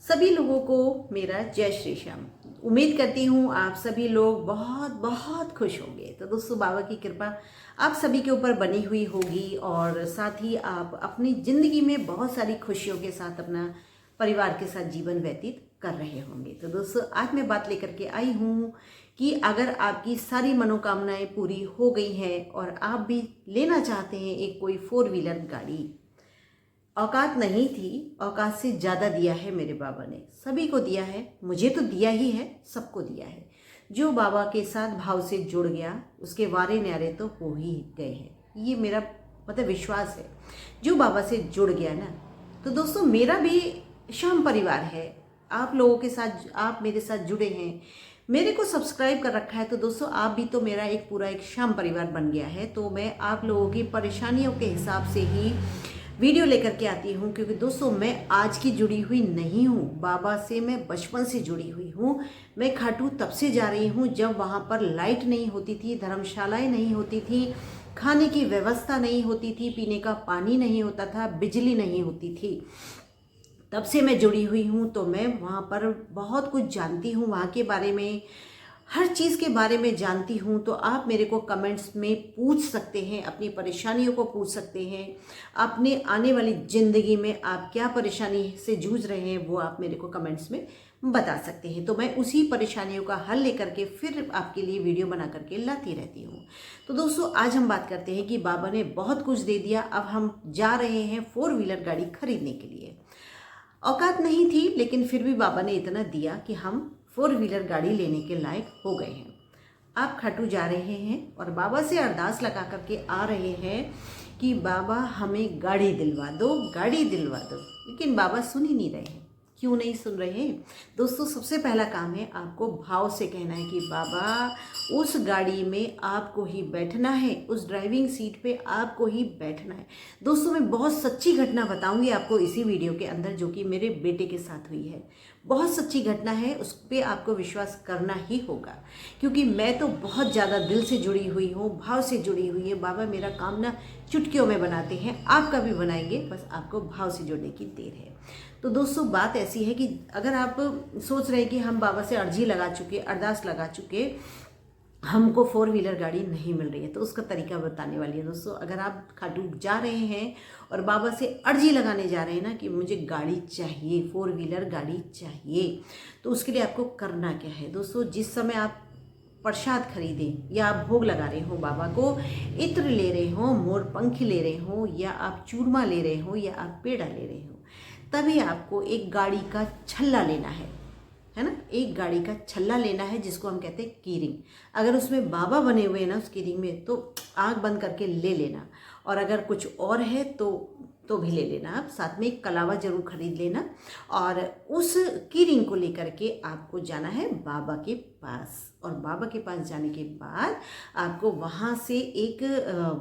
सभी लोगों को मेरा जय श्री श्याम। उम्मीद करती हूँ आप सभी लोग बहुत बहुत खुश होंगे। तो दोस्तों, बाबा की कृपा आप सभी के ऊपर बनी हुई होगी और साथ ही आप अपनी ज़िंदगी में बहुत सारी खुशियों के साथ अपना परिवार के साथ जीवन व्यतीत कर रहे होंगे। तो दोस्तों, आज मैं बात लेकर के आई हूँ कि अगर आपकी सारी मनोकामनाएं पूरी हो गई हैं और आप भी लेना चाहते हैं एक कोई 4 व्हीलर गाड़ी, औकात नहीं थी, औकात से ज़्यादा दिया है मेरे बाबा ने। सभी को दिया है, मुझे तो दिया ही है, सबको दिया है। जो बाबा के साथ भाव से जुड़ गया उसके वारे न्यारे तो हो ही गए हैं, ये मेरा विश्वास है। जो बाबा से जुड़ गया ना, तो दोस्तों मेरा भी श्याम परिवार है। आप लोगों के साथ, आप मेरे साथ जुड़े हैं, मेरे को सब्सक्राइब कर रखा है, तो दोस्तों आप भी तो मेरा एक पूरा एक श्याम परिवार बन गया है। तो मैं आप लोगों की परेशानियों के हिसाब से ही वीडियो लेकर के आती हूँ, क्योंकि दोस्तों मैं आज की जुड़ी हुई नहीं हूँ, बाबा से मैं बचपन से जुड़ी हुई हूँ। मैं खाटू तब से जा रही हूँ जब वहाँ पर लाइट नहीं होती थी, धर्मशालाएं नहीं होती थी, खाने की व्यवस्था नहीं होती थी, पीने का पानी नहीं होता था, बिजली नहीं होती थी। तब से मैं जुड़ी हुई हूँ, तो मैं वहाँ पर बहुत कुछ जानती हूँ, वहाँ के बारे में, हर चीज़ के बारे में जानती हूँ। तो आप मेरे को कमेंट्स में पूछ सकते हैं, अपनी परेशानियों को पूछ सकते हैं। अपने आने वाली ज़िंदगी में आप क्या परेशानी से जूझ रहे हैं वो आप मेरे को कमेंट्स में बता सकते हैं। तो मैं उसी परेशानियों का हल लेकर के फिर आपके लिए वीडियो बना करके लाती रहती हूँ। तो दोस्तों, आज हम बात करते हैं कि बाबा ने बहुत कुछ दे दिया, अब हम जा रहे हैं 4 व्हीलर गाड़ी खरीदने के लिए। औकात नहीं थी, लेकिन फिर भी बाबा ने इतना दिया कि हम 4 व्हीलर गाड़ी लेने के लायक हो गए हैं। आप खाटू जा रहे हैं और बाबा से अरदास लगा करके आ रहे हैं कि बाबा हमें गाड़ी दिलवा दो, गाड़ी दिलवा दो। लेकिन बाबा सुन ही नहीं रहे हैं। क्यों नहीं सुन रहे हैं दोस्तों? सबसे पहला काम है आपको भाव से कहना है कि बाबा, उस गाड़ी में आपको ही बैठना है, उस ड्राइविंग सीट पे आपको ही बैठना है। दोस्तों, मैं बहुत सच्ची घटना बताऊंगी आपको इसी वीडियो के अंदर, जो कि मेरे बेटे के साथ हुई है। बहुत सच्ची घटना है, उस पर आपको विश्वास करना ही होगा, क्योंकि मैं तो बहुत ज़्यादा दिल से जुड़ी हुई हूँ, भाव से जुड़ी हुई है। बाबा मेरा काम ना चुटकियों में बनाते हैं, आपका भी बनाएंगे, बस आपको भाव से जुड़ने की देर है। तो दोस्तों, बात ऐसी है कि अगर आप सोच रहे हैं कि हम बाबा से अर्जी लगा चुके, अरदास लगा चुके, हमको 4 व्हीलर गाड़ी नहीं मिल रही है, तो उसका तरीका बताने वाली है। दोस्तों, अगर आप खाटू जा रहे हैं और बाबा से अर्जी लगाने जा रहे हैं ना कि मुझे गाड़ी चाहिए, 4 व्हीलर गाड़ी चाहिए, तो उसके लिए आपको करना क्या है दोस्तों? जिस समय आप प्रसाद खरीदें या आप भोग लगा रहे हो बाबा को, इत्र ले रहे हो, मोर पंख ले रहे हो, या आप चूरमा ले रहे हो, या आप पेड़ा ले रहे हो, तभी आपको एक गाड़ी का छल्ला लेना है ना। एक गाड़ी का छल्ला लेना है, जिसको हम कहते हैं कीरिंग। अगर उसमें बाबा बने हुए हैं ना उस कीरिंग में, तो आंख बंद करके ले लेना। और अगर कुछ और है तो भी ले लेना। आप साथ में एक कलावा जरूर खरीद लेना, और उस कीरिंग को लेकर के आपको जाना है बाबा के पास। और बाबा के पास जाने के बाद आपको वहाँ से एक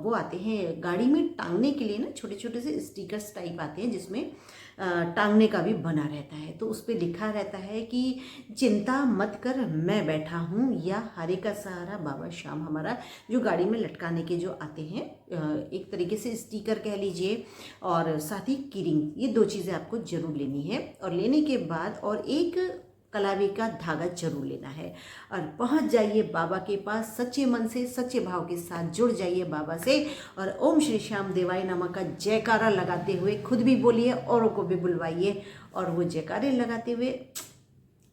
वो आते हैं गाड़ी में टांगने के लिए ना, छोटे छोटे से स्टिकर्स टाइप आते हैं, जिसमें टांगने का भी बना रहता है। तो उस पर लिखा रहता है कि चिंता मत कर, मैं बैठा हूँ, या हरे का सहारा बाबा श्याम। हमारा जो गाड़ी में लटकाने के जो आते हैं, एक तरीके से स्टिकर कह लीजिए, और साथ ही कीरिंग, ये 2 चीज़ें आपको जरूर लेनी है। और लेने के बाद और एक कलावे का धागा जरूर लेना है, और पहुंच जाइए बाबा के पास। सच्चे मन से, सच्चे भाव के साथ जुड़ जाइए बाबा से, और ओम श्री श्याम देवाय नमः का जयकारा लगाते हुए खुद भी बोलिए, औरों को भी बुलवाइए, और वो जयकारे लगाते हुए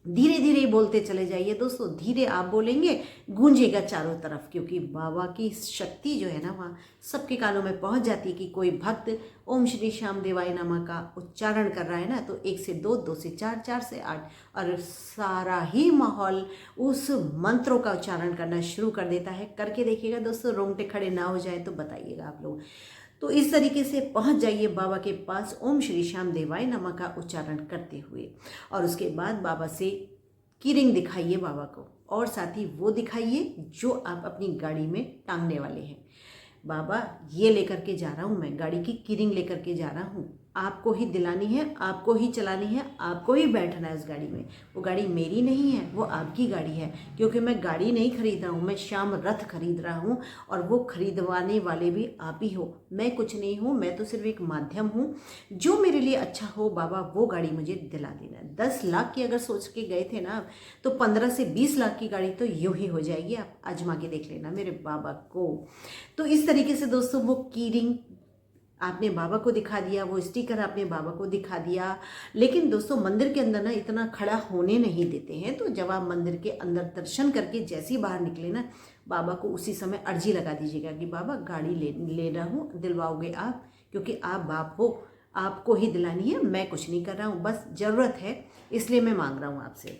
धीरे धीरे बोलते चले जाइए। दोस्तों, धीरे आप बोलेंगे, गूंजेगा चारों तरफ, क्योंकि बाबा की शक्ति जो है ना, वहाँ सबके कानों में पहुँच जाती है कि कोई भक्त ओम श्री श्याम देवाय नमः का उच्चारण कर रहा है ना, तो 1 से 2, 2 से 4, 4 से 8, और सारा ही माहौल उस मंत्रों का उच्चारण करना शुरू कर देता है। करके देखिएगा दोस्तों, रोंगटे खड़े ना हो जाए तो बताइएगा आप लोग। तो इस तरीके से पहुंच जाइए बाबा के पास ओम श्री श्याम देवाय नमः का उच्चारण करते हुए, और उसके बाद बाबा से कीरिंग दिखाइए बाबा को, और साथ ही वो दिखाइए जो आप अपनी गाड़ी में टांगने वाले हैं। बाबा, ये लेकर के जा रहा हूँ, मैं गाड़ी की कीरिंग लेकर के जा रहा हूँ, आपको ही दिलानी है, आपको ही चलानी है, आपको ही बैठना है उस गाड़ी में। वो गाड़ी मेरी नहीं है, वो आपकी गाड़ी है, क्योंकि मैं गाड़ी नहीं खरीद रहा हूँ, मैं श्याम रथ खरीद रहा हूँ और वो खरीदवाने वाले भी आप ही हो। मैं कुछ नहीं हूँ, मैं तो सिर्फ एक माध्यम हूँ। जो मेरे लिए अच्छा हो बाबा वो गाड़ी मुझे दिला देना। 10 लाख की अगर सोच के गए थे ना, तो 15 से 20 लाख की गाड़ी तो यूँ ही हो जाएगी। आप आजमा के देख लेना मेरे बाबा को। तो इस तरीके से दोस्तों वो की रिंग आपने बाबा को दिखा दिया, वो स्टिकर आपने बाबा को दिखा दिया। लेकिन दोस्तों मंदिर के अंदर ना इतना खड़ा होने नहीं देते हैं, तो जब आप मंदिर के अंदर दर्शन करके जैसे ही बाहर निकले ना, बाबा को उसी समय अर्जी लगा दीजिएगा कि बाबा गाड़ी ले रहा हूँ, दिलवाओगे आप, क्योंकि आप बाप हो, आपको ही दिलानी है, मैं कुछ नहीं कर रहा हूँ, बस ज़रूरत है इसलिए मैं मांग रहा हूँ आपसे।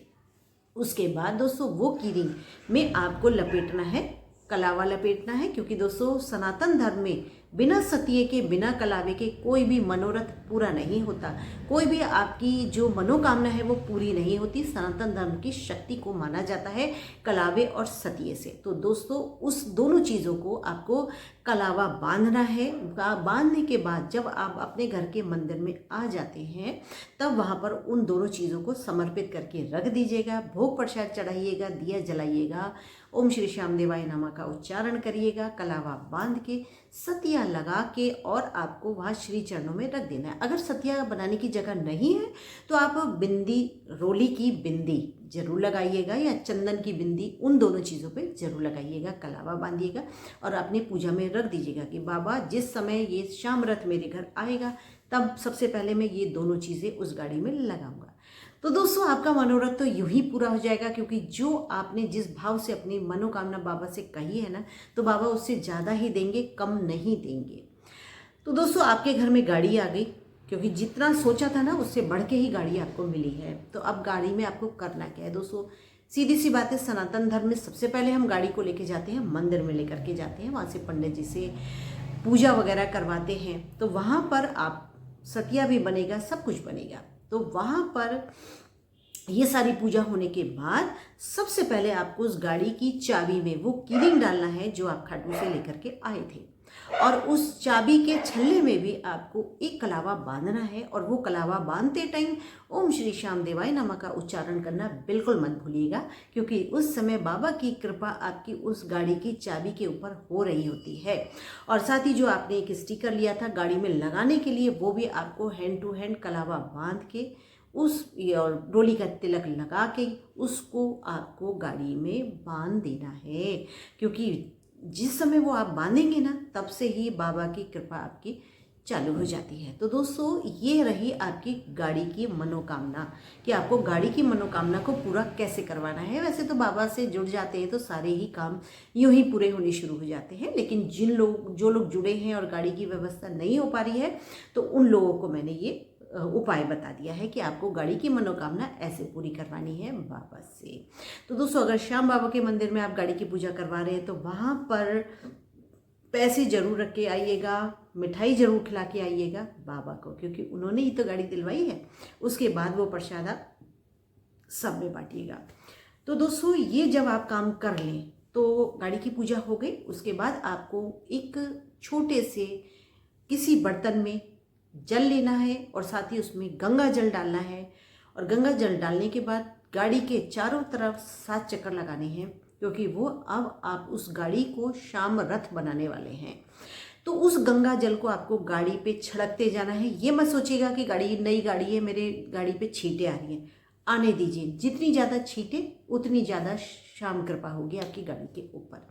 उसके बाद दोस्तों वो की रिंग में आपको लपेटना है, कलावा लपेटना है, क्योंकि दोस्तों सनातन धर्म में बिना सतिये के, बिना कलावे के कोई भी मनोरथ पूरा नहीं होता। कोई भी आपकी जो मनोकामना है वो पूरी नहीं होती। सनातन धर्म की शक्ति को माना जाता है कलावे और सतिये से। तो दोस्तों उस दोनों चीज़ों को आपको कलावा बांधना है। बांधने के बाद जब आप अपने घर के मंदिर में आ जाते हैं, तब वहाँ पर उन दोनों चीज़ों को समर्पित करके रख दीजिएगा। भोग प्रसाद चढ़ाइएगा, दिया जलाइएगा, ओम श्री श्याम देवाय नमः का उच्चारण करिएगा, कलावा बांध के सतिया लगा के, और आपको वहाँ श्री चरणों में रख देना है। अगर सतिया बनाने की जगह नहीं है तो आप बिंदी, रोली की बिंदी जरूर लगाइएगा, या चंदन की बिंदी, उन दोनों चीज़ों पे जरूर लगाइएगा, कलावा बांधिएगा और अपनी पूजा में रख दीजिएगा कि बाबा जिस समय ये श्याम रथ मेरे घर आएगा तब सबसे पहले मैं ये दोनों चीज़ें उस गाड़ी में लगाऊंगा। तो दोस्तों आपका मनोरथ तो यूं ही पूरा हो जाएगा, क्योंकि जो आपने जिस भाव से अपनी मनोकामना बाबा से कही है ना, तो बाबा उससे ज़्यादा ही देंगे, कम नहीं देंगे। तो दोस्तों आपके घर में गाड़ी आ गई, क्योंकि जितना सोचा था ना उससे बढ़ के ही गाड़ी आपको मिली है। तो अब गाड़ी में आपको करना क्या है दोस्तों, सीधी सी बात है। सनातन धर्म में सबसे पहले हम गाड़ी को लेके जाते हैं, मंदिर में लेकर के जाते हैं, वहाँ से पंडित जी से पूजा वगैरह करवाते हैं। तो वहाँ पर आप सतिया भी बनेगा, सब कुछ बनेगा। तो वहाँ पर ये सारी पूजा होने के बाद सबसे पहले आपको उस गाड़ी की चाबी में वो की रिंग डालना है जो आप खाटू से लेकर के आए थे, और उस चाबी के छल्ले में भी आपको एक कलावा बांधना है। और वो कलावा बांधते टाइम ओम श्री श्याम देवाय नमः का उच्चारण करना बिल्कुल मत भूलिएगा, क्योंकि उस समय बाबा की कृपा आपकी उस गाड़ी की चाबी के ऊपर हो रही होती है। और साथ ही जो आपने एक स्टिकर लिया था गाड़ी में लगाने के लिए, वो भी आपको हैंड टू हैंड कलावा बांध के उस डोली का तिलक लगा के उसको आपको गाड़ी में बांध देना है, क्योंकि जिस समय वो आप बांधेंगे ना, तब से ही बाबा की कृपा आपकी चालू हो जाती है। तो दोस्तों ये रही आपकी गाड़ी की मनोकामना, कि आपको गाड़ी की मनोकामना को पूरा कैसे करवाना है। वैसे तो बाबा से जुड़ जाते हैं तो सारे ही काम यूं ही पूरे होने शुरू हो जाते हैं, लेकिन जो लोग जुड़े हैं और गाड़ी की व्यवस्था नहीं हो पा रही है, तो उन लोगों को मैंने ये उपाय बता दिया है कि आपको गाड़ी की मनोकामना ऐसे पूरी करवानी है बाबा से। तो दोस्तों अगर श्याम बाबा के मंदिर में आप गाड़ी की पूजा करवा रहे हैं तो वहाँ पर पैसे जरूर रख के आइएगा, मिठाई जरूर खिला के आइएगा बाबा को, क्योंकि उन्होंने ही तो गाड़ी दिलवाई है। उसके बाद वो प्रसाद आप सब में बांटिएगा। तो दोस्तों ये जब आप काम कर लें तो गाड़ी की पूजा हो गई। उसके बाद आपको एक छोटे से किसी बर्तन में जल लेना है और साथ ही उसमें गंगा जल डालना है। और गंगा जल डालने के बाद गाड़ी के चारों तरफ 7 चक्कर लगाने हैं, क्योंकि वो अब आप उस गाड़ी को श्याम रथ बनाने वाले हैं। तो उस गंगा जल को आपको गाड़ी पे छिड़कते जाना है। ये मत सोचिएगा कि गाड़ी नई गाड़ी है, मेरे गाड़ी पे छींटे आ रही हैं, आने दीजिए। जितनी ज़्यादा छींटे उतनी ज़्यादा श्याम कृपा होगी आपकी गाड़ी के ऊपर।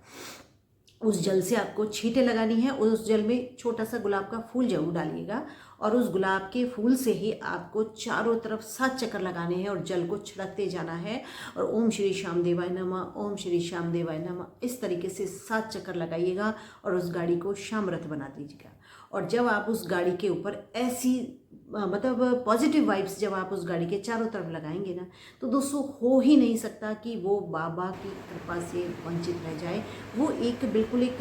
उस जल से आपको छींटे लगानी है। उस जल में छोटा सा गुलाब का फूल जरूर डालिएगा, और उस गुलाब के फूल से ही आपको चारों तरफ 7 चक्कर लगाने हैं और जल को छिड़कते जाना है। और ओम श्री श्याम देवाय नमः, ओम श्री श्याम देवाय नमः, इस तरीके से 7 चक्कर लगाइएगा और उस गाड़ी को श्याम रथ बना दीजिएगा। और जब आप उस गाड़ी के ऊपर ऐसी मतलब पॉजिटिव वाइब्स जब आप उस गाड़ी के चारों तरफ लगाएंगे ना, तो दोस्तों हो ही नहीं सकता कि वो बाबा की कृपा से वंचित रह जाए। वो एक बिल्कुल एक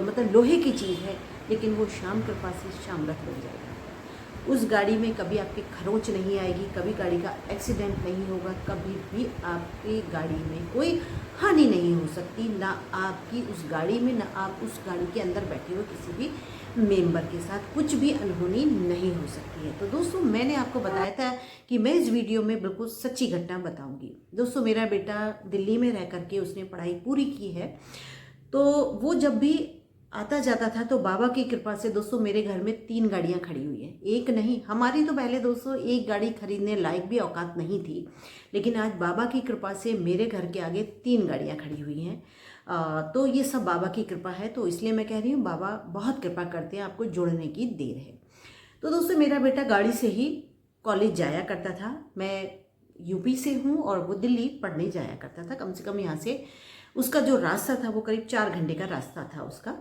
मतलब लोहे की चीज़ है, लेकिन वो श्याम कृपा से श्याम रथ बन जाएगा। उस गाड़ी में कभी आपकी खरोंच नहीं आएगी, कभी गाड़ी का एक्सीडेंट नहीं होगा, कभी भी आपकी गाड़ी में कोई हानि नहीं हो सकती, ना आपकी उस गाड़ी में, ना आप उस गाड़ी के अंदर बैठे हुए किसी भी मेंबर के साथ कुछ भी अनहोनी नहीं हो सकती है। तो दोस्तों मैंने आपको बताया था कि मैं इस वीडियो में बिल्कुल सच्ची घटना बताऊंगी। दोस्तों मेरा बेटा दिल्ली में रह करके उसने पढ़ाई पूरी की है, तो वो जब भी आता जाता था तो बाबा की कृपा से दोस्तों मेरे घर में 3 गाड़ियां खड़ी हुई हैं, एक नहीं। हमारी तो पहले दोस्तों एक गाड़ी खरीदने लायक भी औकात नहीं थी, लेकिन आज बाबा की कृपा से मेरे घर के आगे 3 गाड़ियां खड़ी हुई हैं। तो ये सब बाबा की कृपा है, तो इसलिए मैं कह रही हूँ बाबा बहुत कृपा करते हैं, आपको जुड़ने की देर है। तो दोस्तों मेरा बेटा गाड़ी से ही कॉलेज जाया करता था। मैं यूपी से हूँ और वो दिल्ली पढ़ने जाया करता था। कम से कम यहाँ से उसका जो रास्ता था वो करीब 4 घंटे का रास्ता था उसका।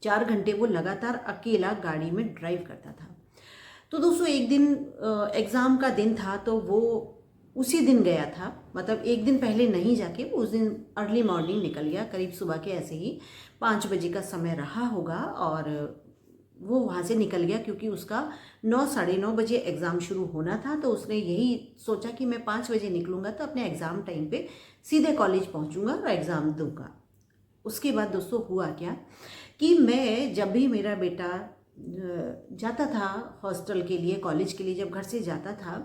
4 घंटे वो लगातार अकेला गाड़ी में ड्राइव करता था। तो दोस्तों एक दिन एग्ज़ाम का दिन था, तो वो उसी दिन गया था, मतलब एक दिन पहले नहीं जाके वो उस दिन अर्ली मॉर्निंग निकल गया। करीब सुबह के ऐसे ही 5 बजे का समय रहा होगा और वो वहाँ से निकल गया, क्योंकि उसका 9 साढ़े 9 बजे एग्ज़ाम शुरू होना था। तो उसने यही सोचा कि मैं 5 बजे निकलूँगा तो अपने एग्ज़ाम टाइम पे सीधे कॉलेज पहुँचूँगा और एग्ज़ाम दूँगा। उसके बाद दोस्तों हुआ क्या कि मैं जब भी मेरा बेटा जाता था हॉस्टल के लिए, कॉलेज के लिए, जब घर से जाता था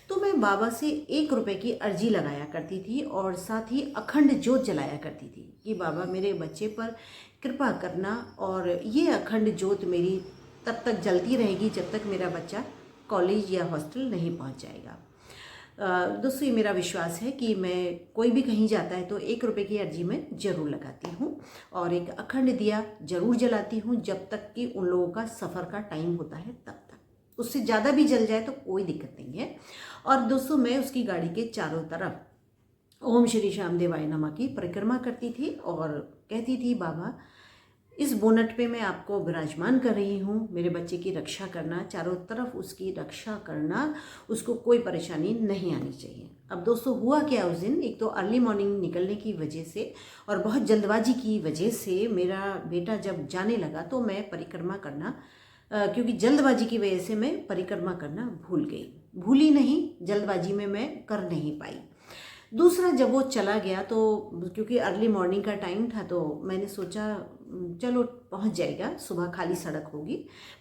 तो मैं बाबा से 1 रुपये की अर्जी लगाया करती थी और साथ ही अखंड ज्योत जलाया करती थी कि बाबा मेरे बच्चे पर कृपा करना, और ये अखंड ज्योत मेरी तब तक जलती रहेगी जब तक मेरा बच्चा कॉलेज या हॉस्टल नहीं पहुंच जाएगा। दोस्तों ये मेरा विश्वास है कि मैं कोई भी कहीं जाता है तो 1 रुपये की अर्जी में ज़रूर लगाती हूँ और एक अखंड दिया ज़रूर जलाती हूँ जब तक कि उन लोगों का सफ़र का टाइम होता है तब तक। उससे ज़्यादा भी जल जाए तो कोई दिक्कत नहीं है। और दोस्तों मैं उसकी गाड़ी के चारों तरफ ओम श्री श्याम देवाय नमः की परिक्रमा करती थी और कहती थी बाबा इस बोनट पे मैं आपको विराजमान कर रही हूँ, मेरे बच्चे की रक्षा करना, चारों तरफ उसकी रक्षा करना, उसको कोई परेशानी नहीं आनी चाहिए। अब दोस्तों हुआ क्या उस दिन, एक तो अर्ली मॉर्निंग निकलने की वजह से और बहुत जल्दबाजी की वजह से मेरा बेटा जब जाने लगा तो मैं परिक्रमा करना, क्योंकि जल्दबाजी की वजह से मैं परिक्रमा करना भूली नहीं, जल्दबाजी में मैं कर नहीं पाई। दूसरा जब वो चला गया तो क्योंकि अर्ली मॉर्निंग का टाइम था तो मैंने सोचा चलो पहुंच जाएगा, सुबह खाली सड़क होगी,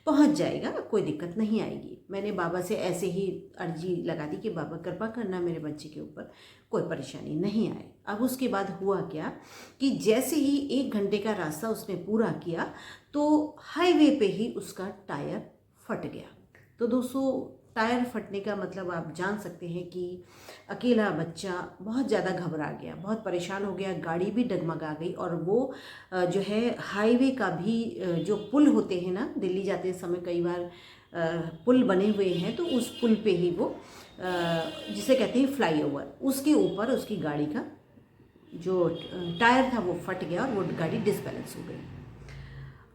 पहुंच जाएगा, कोई दिक्कत नहीं आएगी। मैंने बाबा से ऐसे ही अर्जी लगा दी कि बाबा कृपा करना मेरे बच्चे के ऊपर कोई परेशानी नहीं आए। अब उसके बाद हुआ क्या कि जैसे ही 1 घंटे का रास्ता उसने पूरा किया तो हाईवे पे ही उसका टायर फट गया। तो दोस्तों टायर फटने का मतलब आप जान सकते हैं कि अकेला बच्चा बहुत ज़्यादा घबरा गया, बहुत परेशान हो गया, गाड़ी भी डगमगा गई और वो जो है हाईवे का भी जो पुल होते हैं ना, दिल्ली जाते समय कई बार पुल बने हुए हैं, तो उस पुल पे ही वो जिसे कहते हैं फ्लाईओवर, उसके ऊपर उसकी गाड़ी का जो टायर था वो फट गया और वो गाड़ी डिसबैलेंस हो गई।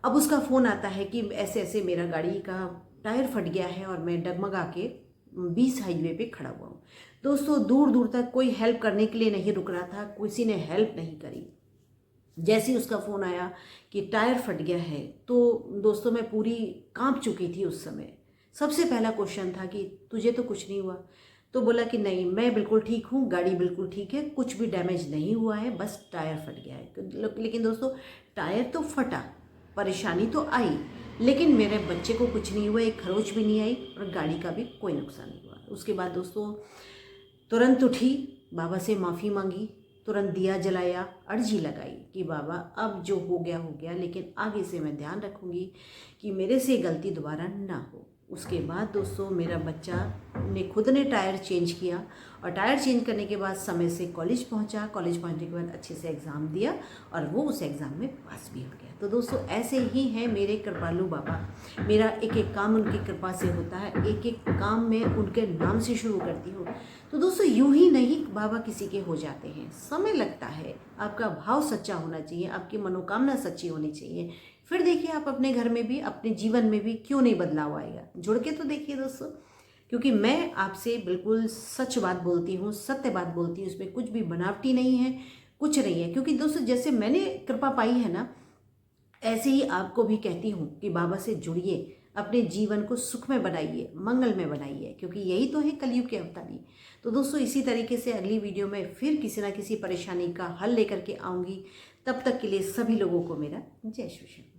अब उसका फ़ोन आता है कि ऐसे ऐसे मेरा गाड़ी का टायर फट गया है और मैं डगमगा के 20 हाईवे पे खड़ा हुआ हूँ। दोस्तों दूर दूर तक कोई हेल्प करने के लिए नहीं रुक रहा था, किसी ने हेल्प नहीं करी। जैसे ही उसका फ़ोन आया कि टायर फट गया है तो दोस्तों मैं पूरी कांप चुकी थी उस समय। सबसे पहला क्वेश्चन था कि तुझे तो कुछ नहीं हुआ? तो बोला कि नहीं मैं बिल्कुल ठीक हूँ, गाड़ी बिल्कुल ठीक है, कुछ भी डैमेज नहीं हुआ है, बस टायर फट गया है। लेकिन दोस्तों टायर तो फटा, परेशानी तो आई, लेकिन मेरे बच्चे को कुछ नहीं हुआ, एक खरोच भी नहीं आई और गाड़ी का भी कोई नुकसान नहीं हुआ। उसके बाद दोस्तों तुरंत उठी, बाबा से माफ़ी मांगी, तुरंत दिया जलाया, अर्जी लगाई कि बाबा अब जो हो गया, लेकिन आगे से मैं ध्यान रखूँगी कि मेरे से गलती दोबारा ना हो। उसके बाद दोस्तों मेरा बच्चा ने खुद ने टायर चेंज किया और टायर चेंज करने के बाद समय से कॉलेज पहुंचा। कॉलेज पहुंचने के बाद अच्छे से एग्ज़ाम दिया और वो उस एग्ज़ाम में पास भी हो गया। तो दोस्तों ऐसे ही हैं मेरे कृपालु बाबा, मेरा एक एक काम उनकी कृपा से होता है, एक एक काम मैं उनके नाम से शुरू करती हूँ। तो दोस्तों यूं ही नहीं बाबा किसी के हो जाते हैं, समय लगता है, आपका भाव सच्चा होना चाहिए, आपकी मनोकामना सच्ची होनी चाहिए, फिर देखिए आप अपने घर में भी, अपने जीवन में भी क्यों नहीं बदलाव आएगा। जुड़ के तो देखिए दोस्तों, क्योंकि मैं आपसे बिल्कुल सच बात बोलती हूँ, सत्य बात बोलती हूँ, इसमें कुछ भी बनावटी नहीं है, कुछ नहीं है। क्योंकि दोस्तों जैसे मैंने कृपा पाई है ना, ऐसे ही आपको भी कहती हूँ कि बाबा से जुड़िए, अपने जीवन को सुख में बनाइए, मंगल में बनाइए, क्योंकि यही तो है कलयुग के अवतारी। तो दोस्तों इसी तरीके से अगली वीडियो में फिर किसी ना किसी परेशानी का हल लेकर के आऊँगी। तब तक के लिए सभी लोगों को मेरा जय श्री कृष्ण।